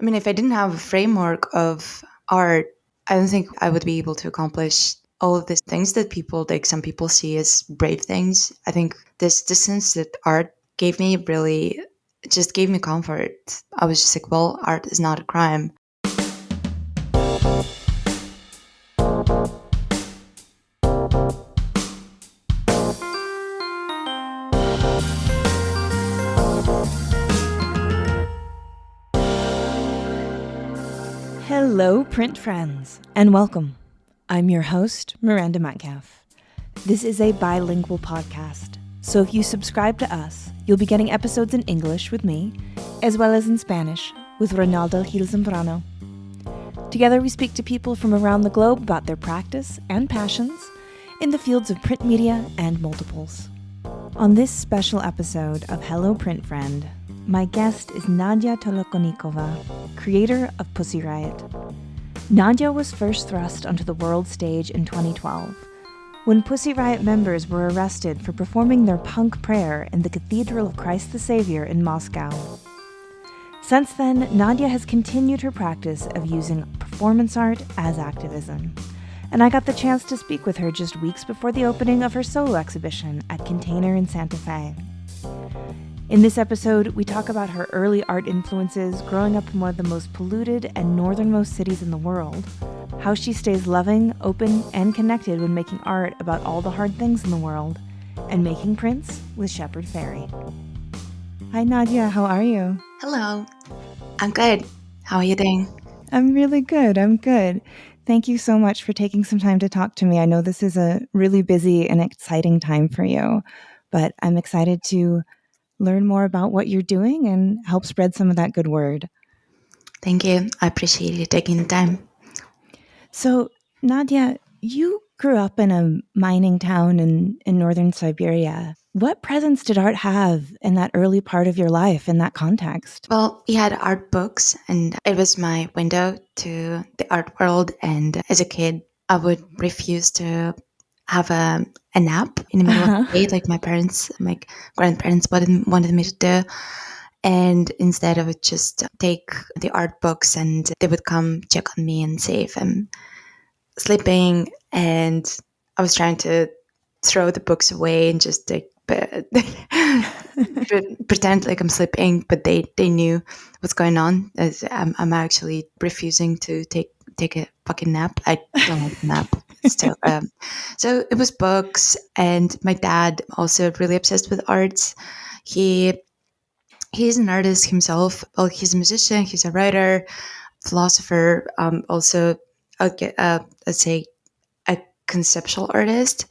I mean, if I didn't have a framework of art, I don't think I would be able to accomplish all of these things that people, like some people see as brave things. I think this distance that art gave me really just gave me comfort. I was just like, well, art is not a crime. Hello, print friends, and welcome. I'm your host, Miranda. This is a bilingual podcast, so if you subscribe to us, you'll be getting episodes in English with me, as well as in Spanish with Ronaldo Gil Zambrano. Together we speak to people from around the globe about their practice and passions in the fields of print media and multiples. On this special episode of Hello, Print Friend, my guest is Nadya Tolokonnikova, creator of Pussy Riot. Nadya was first thrust onto the world stage in 2012, when Pussy Riot members were arrested for performing their punk prayer in the Cathedral of Christ the Savior in Moscow. Since then, Nadya has continued her practice of using performance art as activism, and I got the chance to speak with her just weeks before the opening of her solo exhibition at Container in Santa Fe. In this episode, we talk about her early art influences growing up in one of the most polluted and northernmost cities in the world, how she stays loving, open, and connected when making art about all the hard things in the world, and making prints with Shepard Fairey. Hi Nadya, how are you? Hello. I'm good. How are you doing? I'm really good. I'm good. Thank you so much for taking some time to talk to me. I know this is a really busy and exciting time for you, but I'm excited to learn more about what you're doing and help spread some of that good word. Thank you. I appreciate you taking the time. So, Nadya, you grew up in a mining town in northern Siberia. What presence did art have in that early part of your life in that context? Well, we had art books, and it was my window to the art world. And as a kid, I would refuse to have a nap in the middle of the day, like my grandparents wanted me to do. And instead, I would just take the art books, and they would come check on me and say if I'm sleeping. And I was trying to throw the books away and just like pretend like I'm sleeping, but they knew what's going on. As I'm actually refusing to take a fucking nap. I don't want to nap. Still, so it was books, and my dad also really obsessed with arts. He's an artist himself. Well, he's a musician. He's a writer, philosopher. Also, let's say a conceptual artist.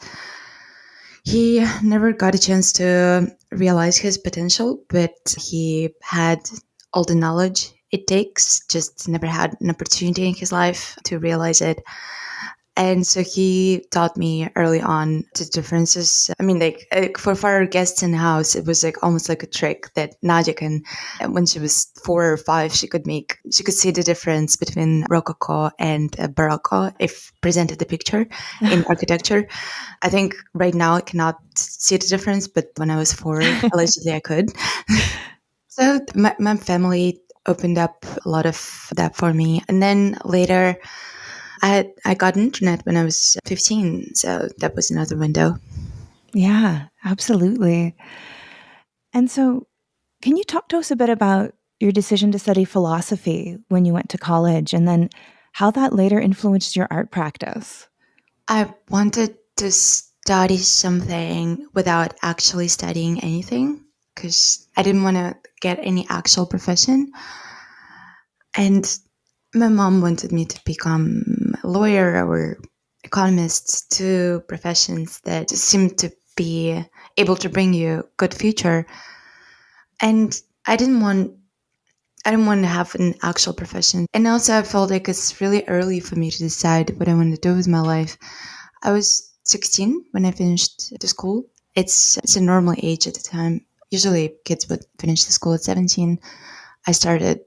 He never got a chance to realize his potential, but he had all the knowledge it takes, just never had an opportunity in his life to realize it. And so he taught me early on the differences. I mean, like for our guests in the house, it was like almost like a trick that Nadya can, when she was 4 or 5, she could see the difference between Rococo and Barocco if presented the picture in architecture. I think right now I cannot see the difference, but when I was 4, allegedly I could. So my family opened up a lot of that for me. And then later, I got internet when I was 15, so that was another window. Yeah, absolutely. And so, can you talk to us a bit about your decision to study philosophy when you went to college, and then how that later influenced your art practice? I wanted to study something without actually studying anything because I didn't want to get any actual profession. And my mom wanted me to become a lawyer or economist, two professions that seem to be able to bring you a good future. And I didn't want to have an actual profession. And also I felt like it's really early for me to decide what I want to do with my life. I was 16 when I finished the school. It's a normal age at the time. Usually kids would finish the school at 17. I started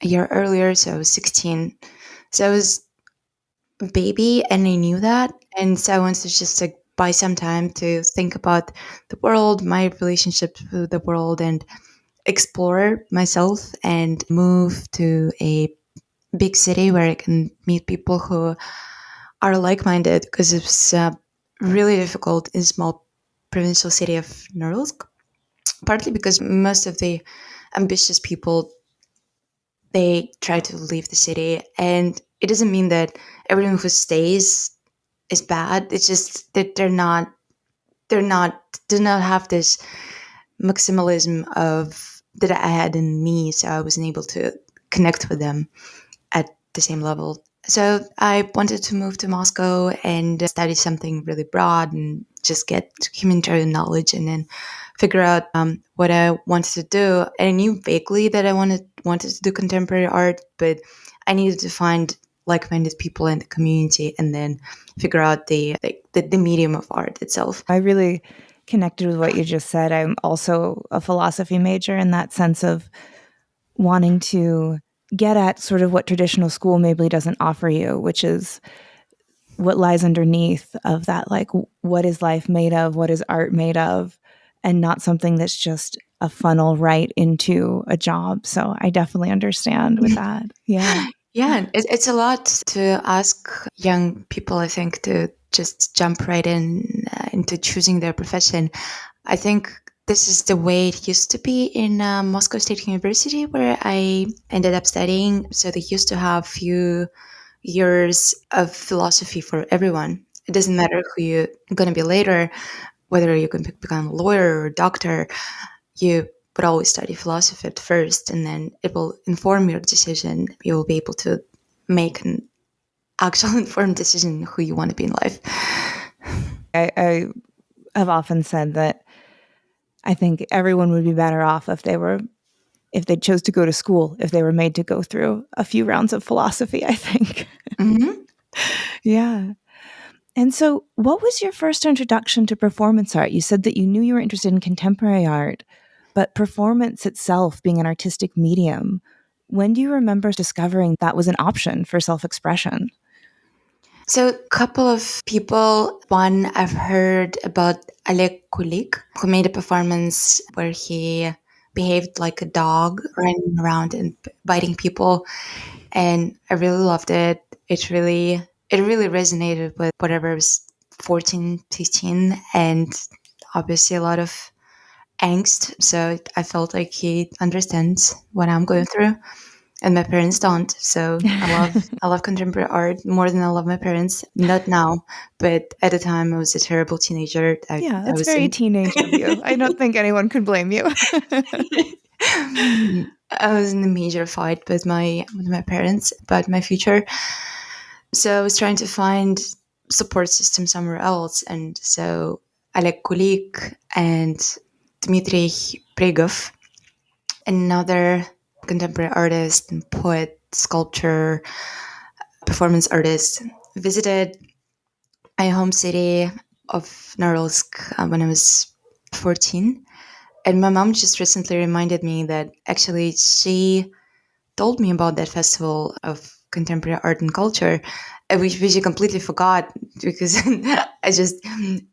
a year earlier, so I was 16. So I was a baby, and I knew that. And so I wanted to just like buy some time to think about the world, my relationship with the world, and explore myself and move to a big city where I can meet people who are like-minded, because it's really difficult in small provincial city of Norilsk, partly because most of the ambitious people, they try to leave the city, and it doesn't mean that everyone who stays is bad. It's just that they're not do not have this maximalism of that I had in me, so I wasn't able to connect with them at the same level. So I wanted to move to Moscow and study something really broad and just get humanitarian knowledge, and then figure out what I wanted to do. And I knew vaguely that I wanted to do contemporary art, but I needed to find like-minded people in the community, and then figure out the medium of art itself. I really connected with what you just said. I'm also a philosophy major in that sense of wanting to get at sort of what traditional school maybe doesn't offer you, which is what lies underneath of that, like, what is life made of? What is art made of? And not something that's just a funnel right into a job. So I definitely understand with that. Yeah. Yeah, it's a lot to ask young people, I think, to just jump right into choosing their profession. I think this is the way it used to be in Moscow State University, where I ended up studying. So they used to have few years of philosophy for everyone. It doesn't matter who you're going to be later, whether you're going to become a lawyer or a doctor. You would always study philosophy at first, and then it will inform your decision. You will be able to make an actual informed decision who you want to be in life. I have often said that I think everyone would be better off if they chose to go to school, if they were made to go through a few rounds of philosophy, I think. Mm-hmm. Yeah. And so, what was your first introduction to performance art? You said that you knew you were interested in contemporary art, but performance itself being an artistic medium, when do you remember discovering that was an option for self-expression? So, a couple of people. One, I've heard about Oleg Kulik, who made a performance where he behaved like a dog, running around and biting people, and I really loved it. It really resonated with whatever I was 14, 15, and obviously a lot of angst. So I felt like he understands what I'm going through, and my parents don't. So I love contemporary art more than I love my parents. Not now, but at the time I was a terrible teenager. I, Yeah, I that's was very in teenage of you. I don't think anyone could blame you. I was in a major fight with my parents about my future. So I was trying to find support system somewhere else, and so Oleg Kulik and Dmitry Prigov, another contemporary artist and poet, sculptor, performance artist, visited my home city of Norilsk when I was 14. And my mom just recently reminded me that actually she told me about that festival of contemporary art and culture, which I completely forgot because I just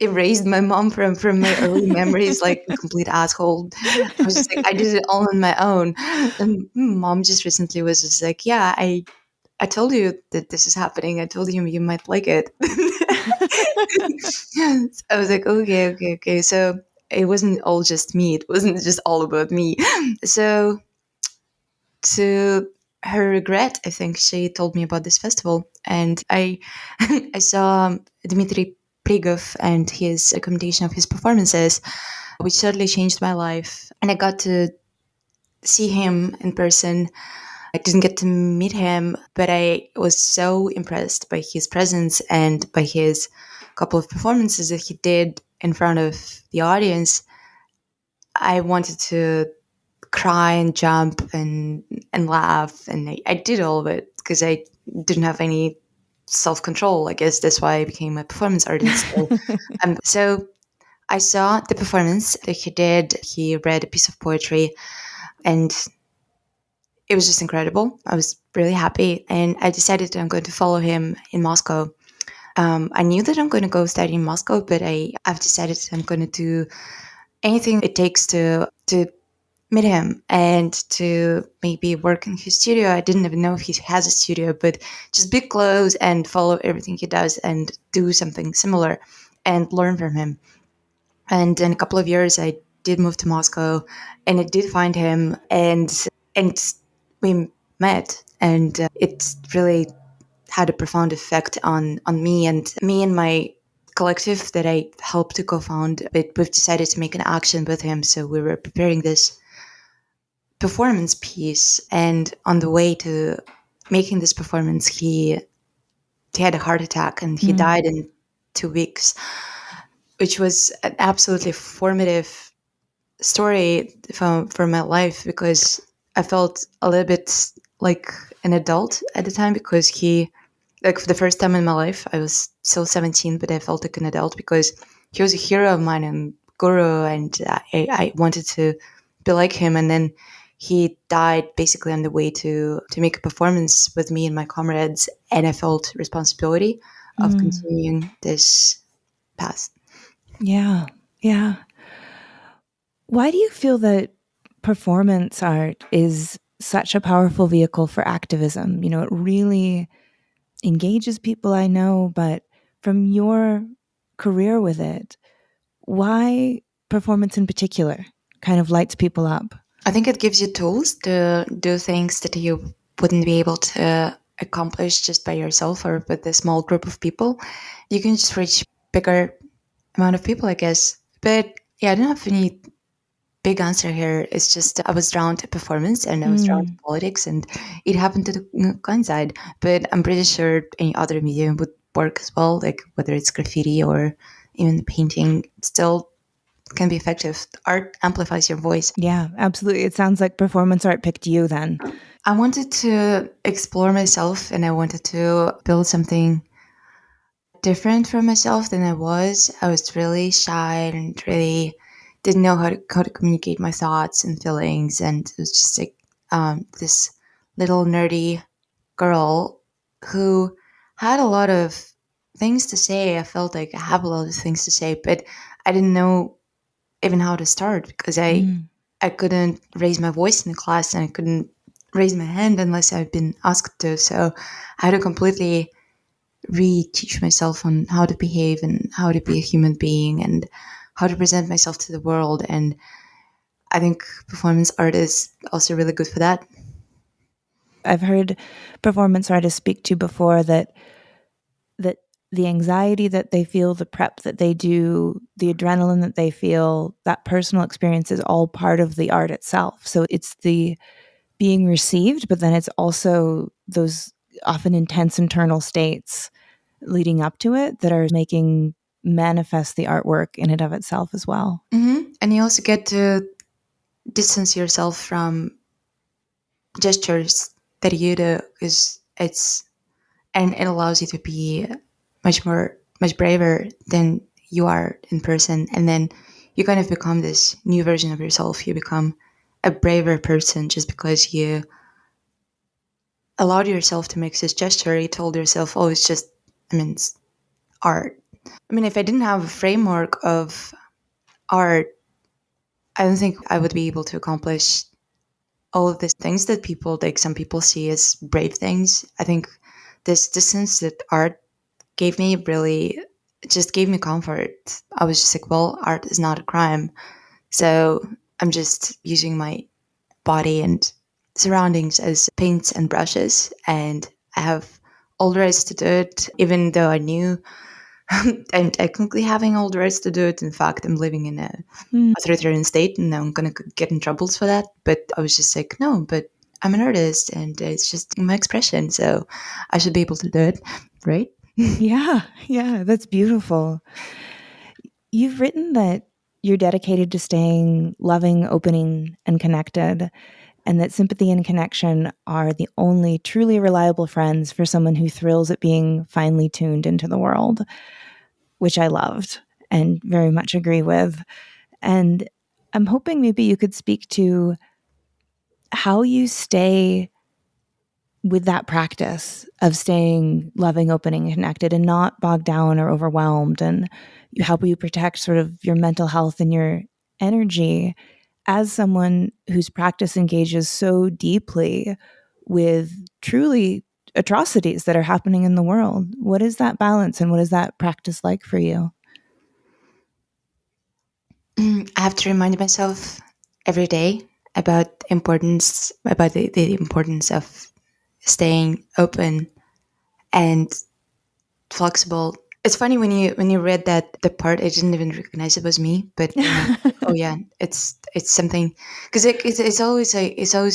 erased my mom from my early memories like a complete asshole. I was just like, I did it all on my own. And mom just recently was just like, yeah, I told you that this is happening. I told you might like it. I was like, okay, okay, okay. So it wasn't all just me. It wasn't just all about me. So to her regret, I think she told me about this festival, and I I saw Dmitry Prigov and his recommendation of his performances, which certainly changed my life. And I got to see him in person. I didn't get to meet him, but I was so impressed by his presence and by his couple of performances that he did in front of the audience. I wanted to cry and jump and laugh, and I did all of it because I didn't have any self control. I guess that's why I became a performance artist. So I saw the performance that he did. He read a piece of poetry, and it was just incredible. I was really happy, and I decided that I'm going to follow him in Moscow. I knew that I'm going to go study in Moscow, but I've decided that I'm going to do anything it takes to meet him and to maybe work in his studio. I didn't even know if he has a studio, but just be close and follow everything he does and do something similar and learn from him. And in a couple of years, I did move to Moscow, and I did find him, and we met, and it really had a profound effect on me and my collective that I helped to co-found. But we've decided to make an action with him, so we were preparing this performance piece, and on the way to making this performance, he had a heart attack and he died in 2 weeks, which was an absolutely formative story for my life, because I felt a little bit like an adult at the time, because like for the first time in my life, I was still 17, but I felt like an adult because he was a hero of mine and guru, and I wanted to be like him. And then he died basically on the way to make a performance with me and my comrades, and I felt responsibility of continuing this path. Yeah. Yeah. Why do you feel that performance art is such a powerful vehicle for activism? You know, it really engages people, I know, but from your career with it, why performance in particular kind of lights people up? I think it gives you tools to do things that you wouldn't be able to accomplish just by yourself or with a small group of people. You can just reach bigger amount of people, I guess. But yeah, I don't have any big answer here. It's just I was drawn to performance and I was drawn to politics, and it happened to coincide. But I'm pretty sure any other medium would work as well, like whether it's graffiti or even painting, still can be effective. Art amplifies your voice. Yeah, absolutely. It sounds like performance art picked you then. I wanted to explore myself and I wanted to build something different from myself than I was. I was really shy and really didn't know how to communicate my thoughts and feelings. And it was just like this little nerdy girl who had a lot of things to say. I felt like I have a lot of things to say, but I didn't know even how to start because I couldn't raise my voice in the class and I couldn't raise my hand unless I'd been asked to. So I had to completely reteach myself on how to behave and how to be a human being and how to present myself to the world. And I think performance art is also really good for that. I've heard performance artists speak to before that the anxiety that they feel, the prep that they do, the adrenaline that they feel, that personal experience is all part of the art itself. So it's the being received, but then it's also those often intense internal states leading up to it that are making manifest the artwork in and of itself as well. Mm-hmm. And you also get to distance yourself from gestures that you do, because and it allows you to be much braver than you are in person. And then you kind of become this new version of yourself. You become a braver person just because you allowed yourself to make this gesture. You told yourself, oh, it's art. I mean, if I didn't have a framework of art, I don't think I would be able to accomplish all of these things that some people see as brave things. I think this distance that art gave me really just gave me comfort. I was just like, well, art is not a crime. So I'm just using my body and surroundings as paints and brushes. And I have all the rights to do it, even though I knew I'm technically having all the rights to do it. In fact, I'm living in a authoritarian state and I'm going to get in troubles for that. But I was just like, no, but I'm an artist and it's just my expression. So I should be able to do it, right? Yeah, that's beautiful. You've written that you're dedicated to staying loving, opening, and connected, and that sympathy and connection are the only truly reliable friends for someone who thrills at being finely tuned into the world, which I loved and very much agree with. And I'm hoping maybe you could speak to how you stay with that practice of staying loving, opening, and connected and not bogged down or overwhelmed, and how you protect sort of your mental health and your energy as someone whose practice engages so deeply with truly atrocities that are happening in the world, what is that balance and what is that practice like for you? I have to remind myself every day about the importance of staying open and flexible. It's funny when you read that the part, I didn't even recognize it was me, but then I was like, oh yeah, it's something, because it's always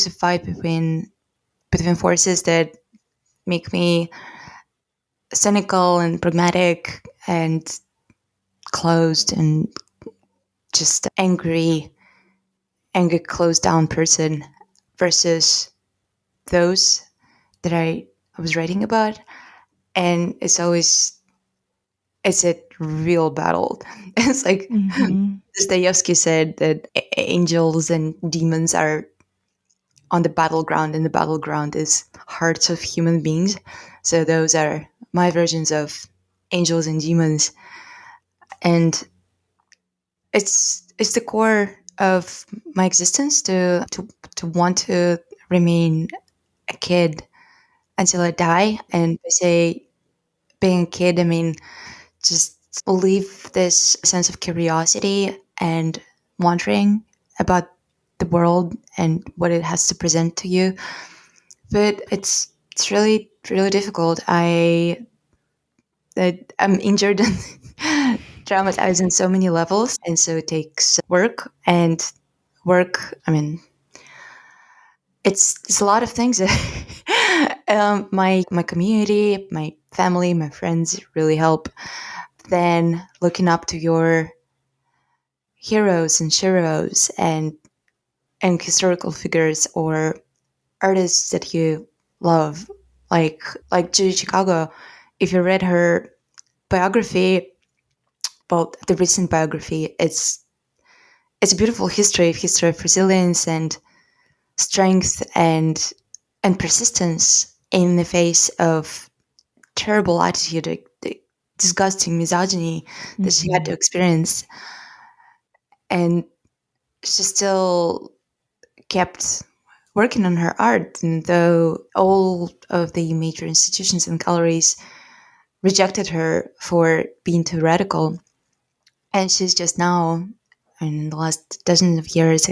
a fight between forces that make me cynical and pragmatic and closed and just angry closed down person versus those that I was writing about. And it's a real battle. It's like Mm-hmm. Dostoevsky said that angels and demons are on the battleground, and the battleground is hearts of human beings. So those are my versions of angels and demons, and it's the core of my existence to want to remain a kid until I die. And I say being a kid, I mean just leave this sense of curiosity and wondering about the world and what it has to present to you. But it's really difficult. I'm injured and traumatized in so many levels, and so it takes work and work. I mean, it's a lot of things. My community, my family, my friends really help. Then looking up to your heroes and sheroes and historical figures or artists that you love, like Judy Chicago. If you read her biography, well, the recent biography, it's a beautiful history of resilience and strength and persistence in the face of terrible attitude, the disgusting misogyny that she had to Mm-hmm. experience, and she still kept working on her art, and though all of the major institutions and galleries rejected her for being too radical. And she's just now, in the last dozen of years,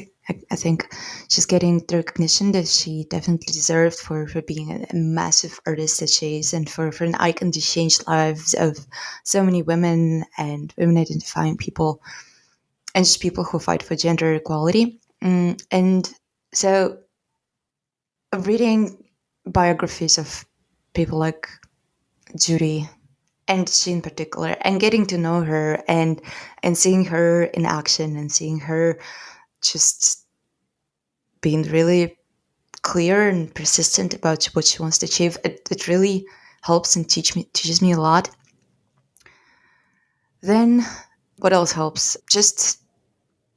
I think she's getting the recognition that she definitely deserved for being a massive artist that she is, and for an icon to change lives of so many women and women identifying people and just people who fight for gender equality. And so reading biographies of people like Judy and she in particular, and getting to know her and seeing her in action and seeing her just being really clear and persistent about what she wants to achieve, it really helps and teaches me a lot. Then what else helps? Just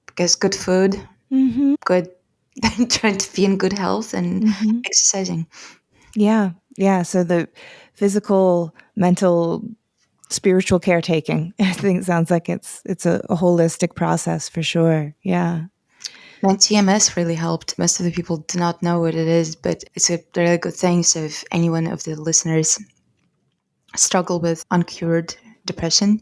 because good food, Mm-hmm. good trying to be in good health and Mm-hmm. exercising. Yeah. Yeah. So the physical, mental, spiritual caretaking, I think it sounds like it's a holistic process for sure. Yeah. And TMS really helped. Most of the people do not know what it is, but it's a really good thing. So if anyone of the listeners struggle with uncured depression,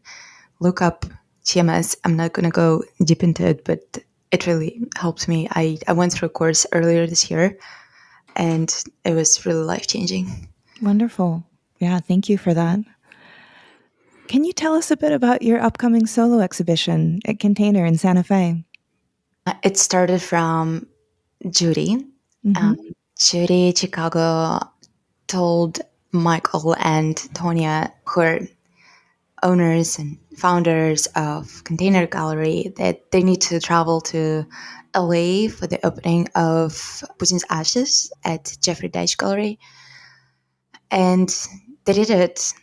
look up TMS. I'm not going to go deep into it, but it really helped me. I went through a course earlier this year, and it was really life changing. Wonderful. Yeah. Thank you for that. Can you tell us a bit about your upcoming solo exhibition at Container in Santa Fe? It started from Judy. Mm-hmm. Um, Judy Chicago told Michael and Tonya, who are owners and founders of Container Gallery, that they need to travel to LA for the opening of Putin's Ashes at Jeffrey Deitch Gallery. And they did it.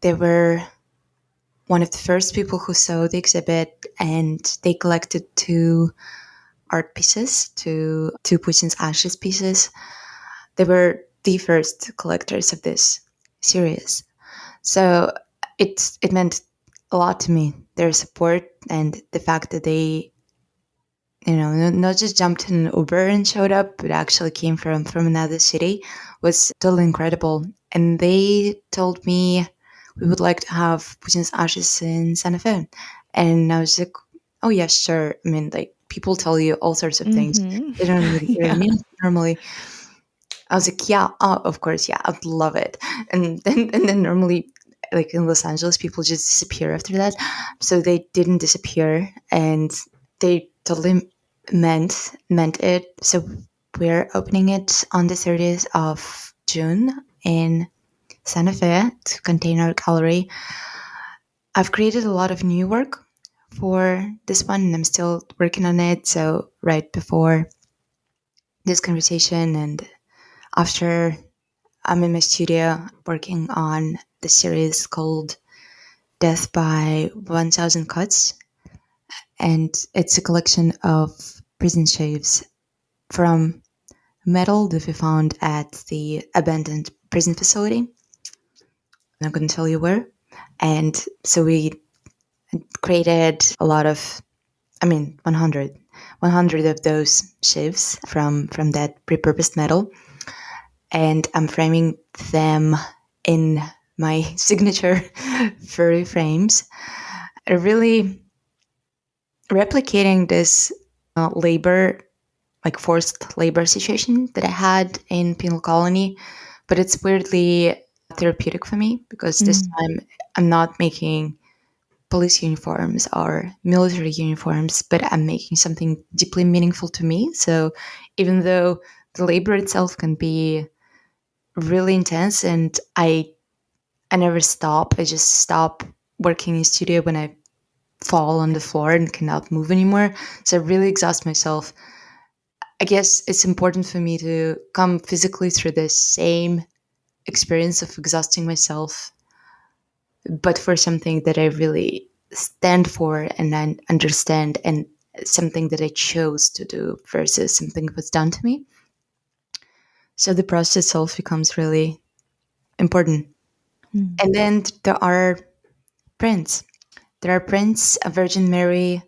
They were one of the first people who saw the exhibit, and they collected two art pieces, two Putin's Ashes pieces. They were the first collectors of this series. So it meant a lot to me, their support and the fact that they not just jumped in an Uber and showed up, but actually came from another city, was totally incredible. And they told me we would like to have Putin's ashes in Santa Fe. And I was like, oh, yeah, sure. I mean, like, people tell you all sorts of things. They don't really Yeah. mean it normally. I was like, yeah, of course, yeah, I'd love it. And then normally, like in Los Angeles, people just disappear after that. So they didn't disappear, and they totally meant it. So we're opening it on the 30th of June in Santa Fe to contain our gallery. I've created a lot of new work for this one, and I'm still working on it. So right before this conversation and after, I'm in my studio working on the series called Death by 1000 Cuts. And it's a collection of prison shaves from metal that we found at the abandoned prison facility. I'm not going to tell you where. And so we created a lot of, 100 of those shaves from that repurposed metal. And I'm framing them in my signature furry frames, really replicating this labor, like forced labor situation that I had in penal colony. But it's weirdly therapeutic for me because this time I'm not making police uniforms or military uniforms, but I'm making something deeply meaningful to me. So even though the labor itself can be really intense, and I never stop. I just stop working in studio when I fall on the floor and cannot move anymore. So I really exhaust myself. I guess it's important for me to come physically through the same experience of exhausting myself, but for something that I really stand for and I understand, and something that I chose to do versus something that was done to me. So the process itself becomes really important. And then there are prints. There are prints, a Virgin Mary,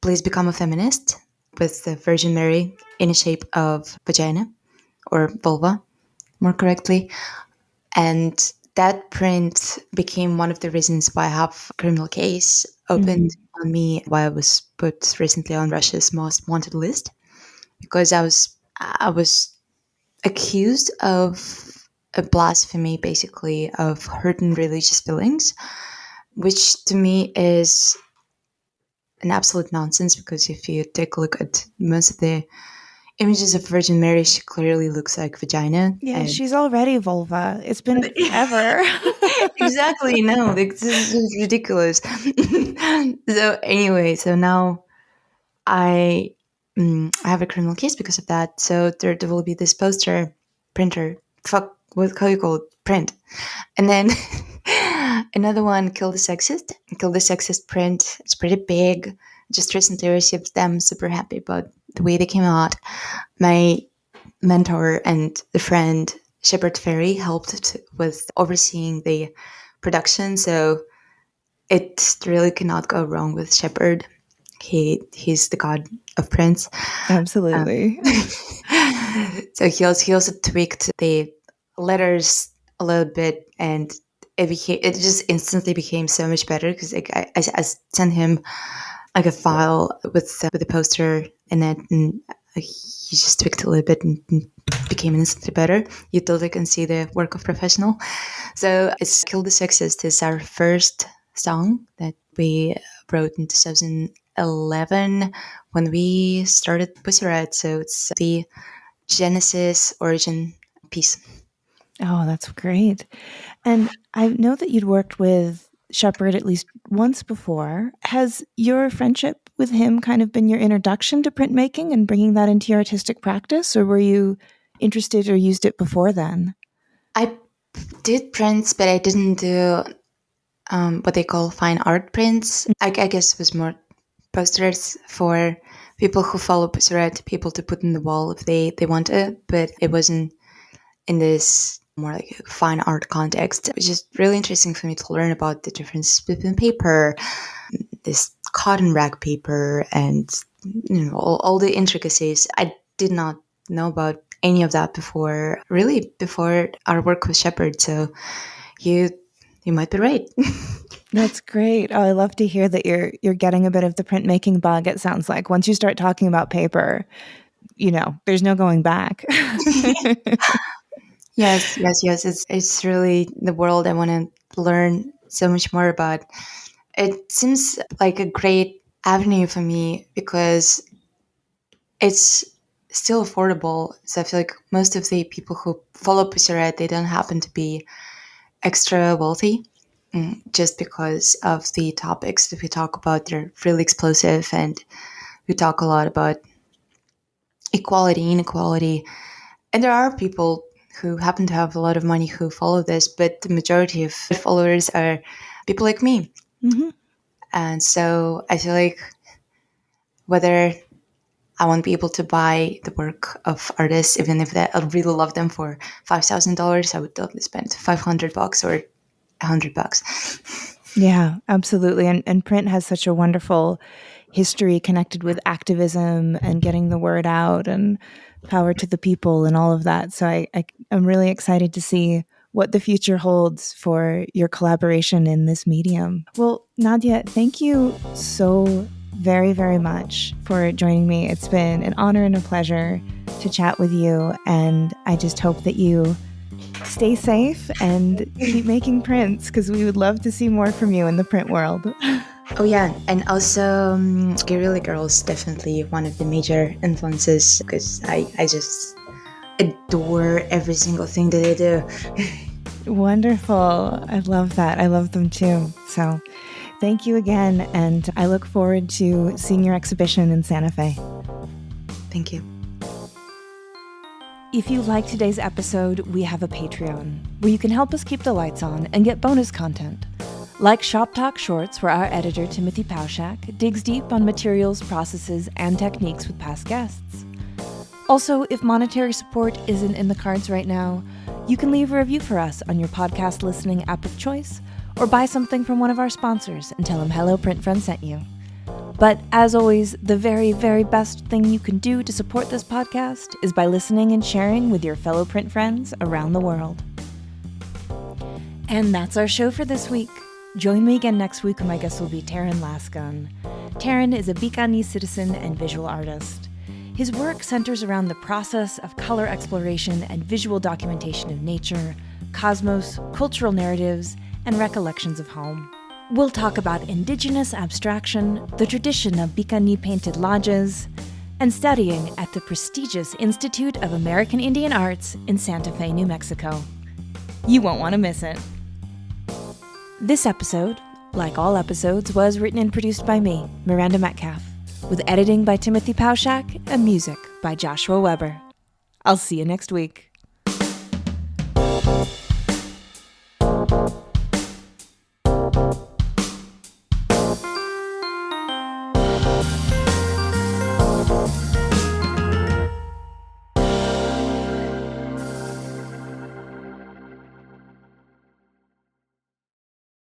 please become a feminist, with the Virgin Mary in a shape of vagina or vulva, more correctly. And that print became one of the reasons why I have a criminal case opened on me, why I was put recently on Russia's most wanted list, because I was accused of a blasphemy, basically, of hurting religious feelings, which to me is an absolute nonsense, because if you take a look at most of the images of Virgin Mary, she clearly looks like vagina. Yeah, And she's already vulva. It's been forever. exactly, no, this is ridiculous. So anyway, so now I I have a criminal case because of that. So there will be this poster printer. Fuck, what how you call it? Print. And then another one, Kill the Sexist. Kill the Sexist print. It's pretty big. Just recently received them. Super happy about the way they came out. My mentor and the friend Shepard Fairey helped with overseeing the production. So it really cannot go wrong with Shepard. He's the god of prints. Absolutely. So he also tweaked the letters a little bit, and it just instantly became so much better, because like I sent him like a file with the poster in it, and he just tweaked a little bit and became instantly better. You totally can see the work of professional. So it's Kill the Sexist is our first song that we wrote in 2011 when we started Pussy Riot. So it's the Genesis origin piece. Oh, that's great. And I know that you'd worked with Shepard at least once before. Has your friendship with him kind of been your introduction to printmaking and bringing that into your artistic practice, or were you interested or used it before then? I did prints, but I didn't do what they call fine art prints. I guess it was more posters for people who follow Pussy Riot, people to put in the wall if they want it, but it wasn't in this more like fine art context. It was just really interesting for me to learn about the difference between paper, this cotton rag paper and all the intricacies. I did not know about any of that before our work with Shepard. So you might be right. That's great. Oh, I love to hear that you're getting a bit of the printmaking bug. It sounds like once you start talking about paper, there's no going back. Yes. It's really the world I want to learn so much more about. It seems like a great avenue for me because it's still affordable. So I feel like most of the people who follow Pussy Riot, they don't happen to be extra wealthy. Just because of the topics that we talk about, they're really explosive, and we talk a lot about equality, inequality. And there are people who happen to have a lot of money who follow this, but the majority of followers are people like me. Mm-hmm. And so I feel like whether I won't be able to buy the work of artists, even if I really love them, for $5,000, I would totally spend $500 or $100. Yeah, absolutely. And print has such a wonderful history connected with activism and getting the word out and power to the people and all of that. So I'm really excited to see what the future holds for your collaboration in this medium. Well, Nadya, thank you so very, very much for joining me. It's been an honor and a pleasure to chat with you. And I just hope that you stay safe and keep making prints, because we would love to see more from you in the print world. Oh yeah, and also Guerrilla Girls, definitely one of the major influences, because I just adore every single thing that they do. Wonderful. I love that. I love them too. So thank you again, and I look forward to seeing your exhibition in Santa Fe. Thank you. If you like today's episode, we have a Patreon where you can help us keep the lights on and get bonus content, like Shop Talk Shorts, where our editor Timothy Pauschak digs deep on materials, processes, and techniques with past guests. Also, if monetary support isn't in the cards right now, you can leave a review for us on your podcast listening app of choice, or buy something from one of our sponsors and tell them Hello Print Friend sent you. But as always, the very, very best thing you can do to support this podcast is by listening and sharing with your fellow print friends around the world. And that's our show for this week. Join me again next week when my guest will be Taran Lasgun. Taran is a Bikani citizen and visual artist. His work centers around the process of color exploration and visual documentation of nature, cosmos, cultural narratives, and recollections of home. We'll talk about indigenous abstraction, the tradition of Bikani painted lodges, and studying at the prestigious Institute of American Indian Arts in Santa Fe, New Mexico. You won't want to miss it. This episode, like all episodes, was written and produced by me, Miranda Metcalf, with editing by Timothy Pauschak and music by Joshua Weber. I'll see you next week.